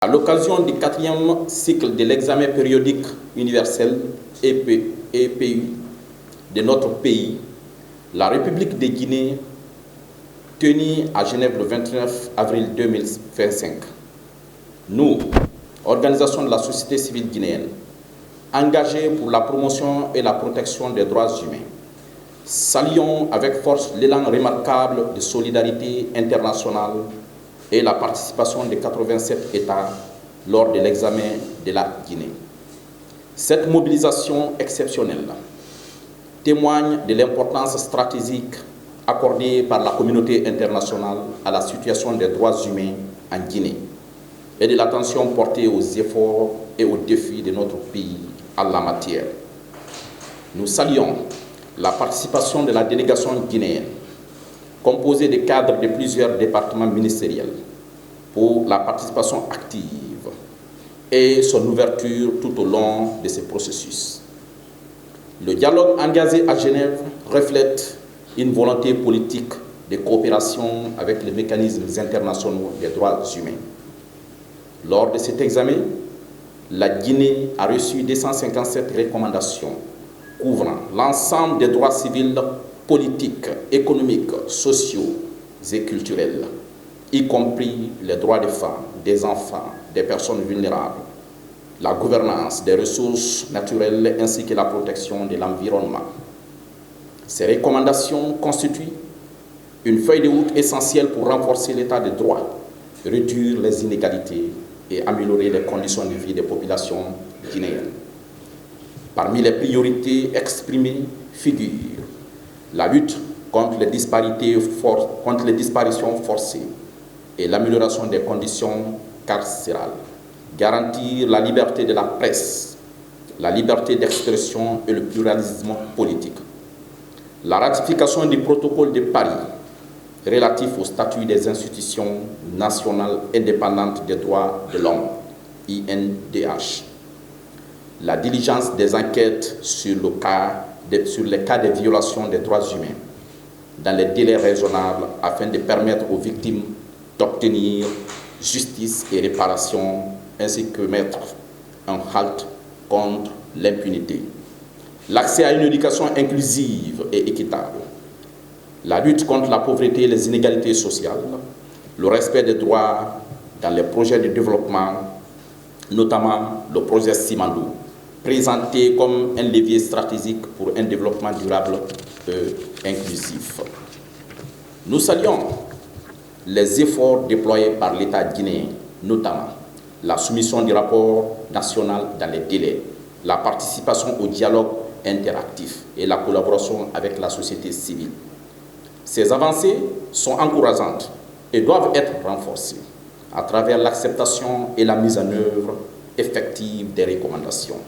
À l'occasion du 4e cycle de l'examen périodique universel EPU de notre pays, la République de Guinée, tenue à Genève le 29 avril 2025, nous, organisation de la société civile guinéenne, engagée pour la promotion et la protection des droits humains, saluons avec force l'élan remarquable de solidarité internationale et la participation de 87 États lors de l'examen de la Guinée. Cette mobilisation exceptionnelle témoigne de l'importance stratégique accordée par la communauté internationale à la situation des droits humains en Guinée et de l'attention portée aux efforts et aux défis de notre pays en la matière. Nous saluons la participation de la délégation guinéenne, composée de cadres de plusieurs départements ministériels, pour la participation active et son ouverture tout au long de ce processus. Le dialogue engagé à Genève reflète une volonté politique de coopération avec les mécanismes internationaux des droits humains. Lors de cet examen, la Guinée a reçu 257 recommandations couvrant l'ensemble des droits civils, politiques, économiques, sociaux et culturels, y compris les droits des femmes, des enfants, des personnes vulnérables, la gouvernance des ressources naturelles ainsi que la protection de l'environnement. Ces recommandations constituent une feuille de route essentielle pour renforcer l'état de droit, réduire les inégalités et améliorer les conditions de vie des populations guinéennes. Parmi les priorités exprimées figurent la lutte contre les disparitions forcées et l'amélioration des conditions carcérales, garantir la liberté de la presse, la liberté d'expression et le pluralisme politique. La ratification du protocole de Paris relatif au statut des institutions nationales indépendantes des droits de l'homme, INDH. La diligence des enquêtes sur les cas de violation des droits humains dans les délais raisonnables afin de permettre aux victimes d'obtenir justice et réparation ainsi que mettre un halt contre l'impunité. L'accès à une éducation inclusive et équitable, la lutte contre la pauvreté et les inégalités sociales, le respect des droits dans les projets de développement, notamment le projet Simandou, présenté comme un levier stratégique pour un développement durable et inclusif. Nous saluons les efforts déployés par l'État guinéen, notamment la soumission du rapport national dans les délais, la participation au dialogue interactif et la collaboration avec la société civile. Ces avancées sont encourageantes et doivent être renforcées à travers l'acceptation et la mise en œuvre effective des recommandations.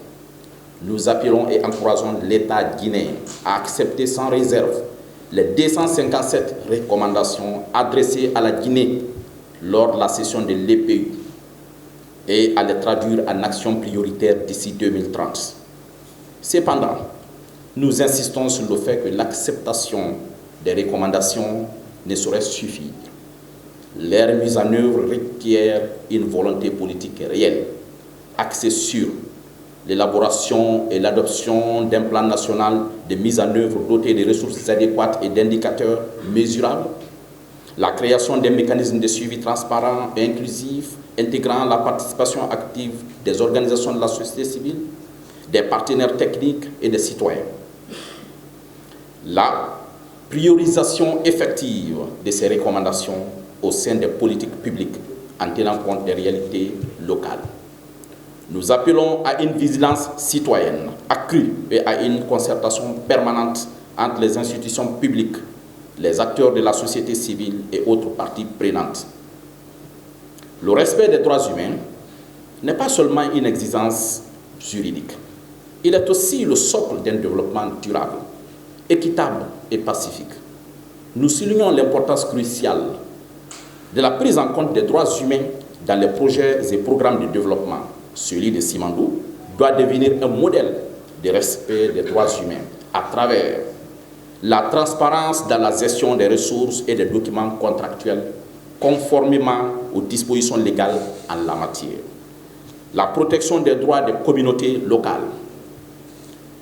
Nous appelons et encourageons l'État guinéen à accepter sans réserve les 257 recommandations adressées à la Guinée lors de la session de l'EPU et à les traduire en actions prioritaires d'ici 2030. Cependant, nous insistons sur le fait que l'acceptation des recommandations ne saurait suffire. Leur mise en œuvre requiert une volonté politique réelle, axée sur l'élaboration et l'adoption d'un plan national de mise en œuvre doté de ressources adéquates et d'indicateurs mesurables, la création d'un mécanisme de suivi transparent et inclusif intégrant la participation active des organisations de la société civile, des partenaires techniques et des citoyens. La priorisation effective de ces recommandations au sein des politiques publiques en tenant compte des réalités locales. Nous appelons à une vigilance citoyenne accrue et à une concertation permanente entre les institutions publiques, les acteurs de la société civile et autres parties prenantes. Le respect des droits humains n'est pas seulement une exigence juridique, il est aussi le socle d'un développement durable, équitable et pacifique. Nous soulignons l'importance cruciale de la prise en compte des droits humains dans les projets et programmes de développement. Celui de Simandou doit devenir un modèle de respect des droits humains à travers la transparence dans la gestion des ressources et des documents contractuels, conformément aux dispositions légales en la matière, la protection des droits des communautés locales,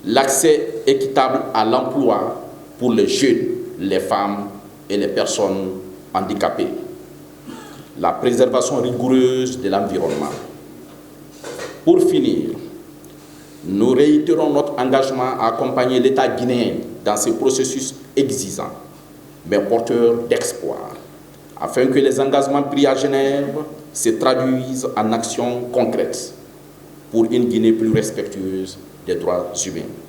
l'accès équitable à l'emploi pour les jeunes, les femmes et les personnes handicapées, la préservation rigoureuse de l'environnement. Pour finir, nous réitérons notre engagement à accompagner l'État guinéen dans ce processus exigeant, mais porteur d'espoir, afin que les engagements pris à Genève se traduisent en actions concrètes pour une Guinée plus respectueuse des droits humains.